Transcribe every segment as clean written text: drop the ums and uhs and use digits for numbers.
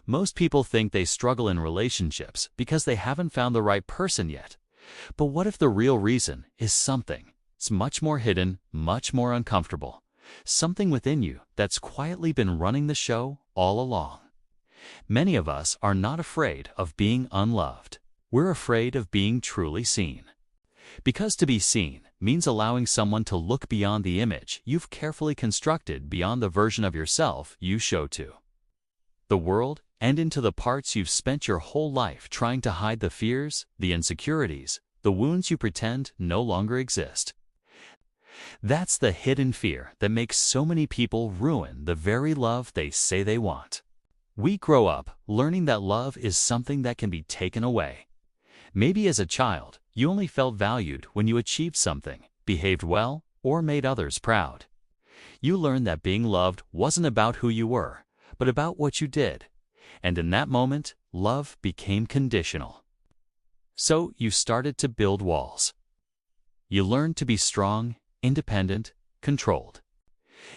Most people think they struggle in relationships because they haven't found the right person yet. But what if the real reason is something? It's much more hidden, much more uncomfortable. Something within you that's quietly been running the show all along. Many of us are not afraid of being unloved. We're afraid of being truly seen. Because to be seen means allowing someone to look beyond the image you've carefully constructed, beyond the version of yourself you show to the world, and into the parts you've spent your whole life trying to hide, the fears, the insecurities, the wounds you pretend no longer exist. That's the hidden fear that makes so many people ruin the very love they say they want. We grow up learning that love is something that can be taken away. Maybe as a child, you only felt valued when you achieved something, behaved well, or made others proud. You learned that being loved wasn't about who you were, but about what you did. And in that moment, love became conditional. So you started to build walls. You learned to be strong, independent, controlled.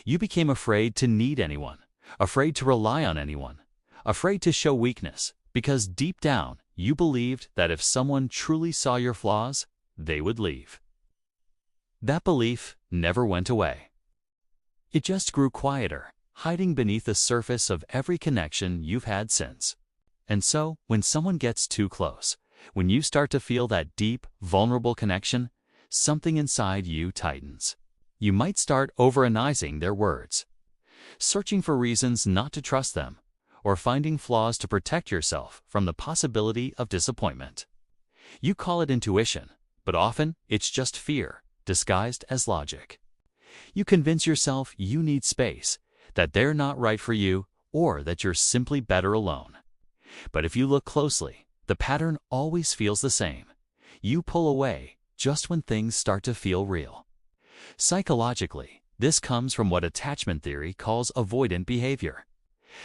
You became afraid to need anyone, afraid to rely on anyone, afraid to show weakness, because deep down, you believed that if someone truly saw your flaws, they would leave. That belief never went away. It just grew quieter, hiding beneath the surface of every connection you've had since. And so, when someone gets too close, when you start to feel that deep, vulnerable connection, something inside you tightens. You might start overanalyzing their words, searching for reasons not to trust them, or finding flaws to protect yourself from the possibility of disappointment. You call it intuition, but often it's just fear, disguised as logic. You convince yourself you need space, that they're not right for you, or that you're simply better alone. But if you look closely, the pattern always feels the same. You pull away just when things start to feel real. Psychologically, this comes from what attachment theory calls avoidant behavior.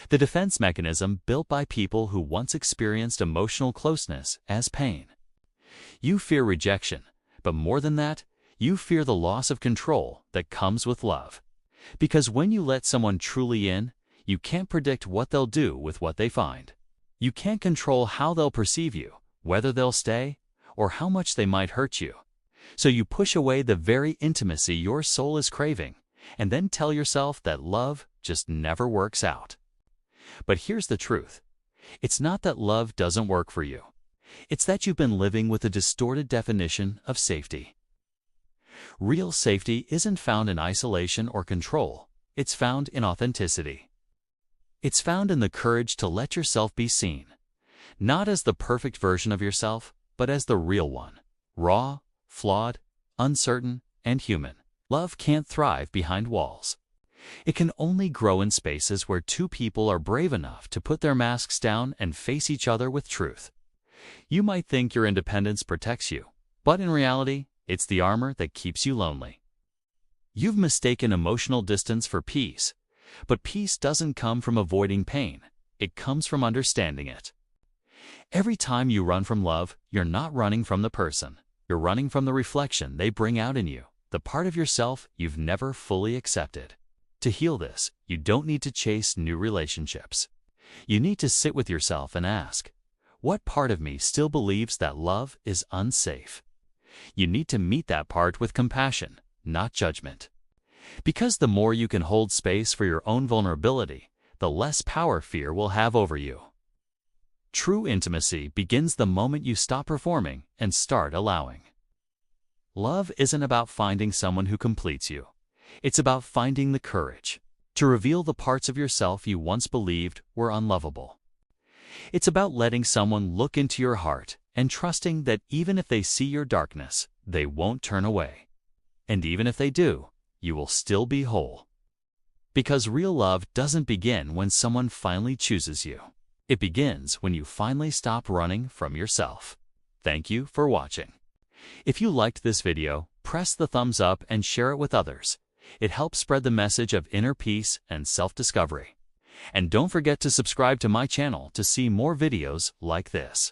The defense mechanism built by people who once experienced emotional closeness as pain. You fear rejection, but more than that, you fear the loss of control that comes with love. Because when you let someone truly in, you can't predict what they'll do with what they find. You can't control how they'll perceive you, whether they'll stay, or how much they might hurt you. So you push away the very intimacy your soul is craving, and then tell yourself that love just never works out. But here's the truth. It's not that love doesn't work for you. It's that you've been living with a distorted definition of safety. Real safety isn't found in isolation or control. It's found in authenticity. It's found in the courage to let yourself be seen, not as the perfect version of yourself, but as the real one, raw, flawed, uncertain, and human. Love can't thrive behind walls. It can only grow in spaces where two people are brave enough to put their masks down and face each other with truth. You might think your independence protects you, but in reality, it's the armor that keeps you lonely. You've mistaken emotional distance for peace, but peace doesn't come from avoiding pain. It comes from understanding it. Every time you run from love, you're not running from the person. You're running from the reflection they bring out in you, the part of yourself you've never fully accepted. To heal this, you don't need to chase new relationships. You need to sit with yourself and ask, what part of me still believes that love is unsafe? You need to meet that part with compassion, not judgment. Because the more you can hold space for your own vulnerability, the less power fear will have over you. True intimacy begins the moment you stop performing and start allowing. Love isn't about finding someone who completes you. It's about finding the courage to reveal the parts of yourself you once believed were unlovable. It's about letting someone look into your heart and trusting that even if they see your darkness, they won't turn away. And even if they do, you will still be whole. Because real love doesn't begin when someone finally chooses you. It begins when you finally stop running from yourself. Thank you for watching. If you liked this video, press the thumbs up and share it with others. It helps spread the message of inner peace and self-discovery. And don't forget to subscribe to my channel to see more videos like this.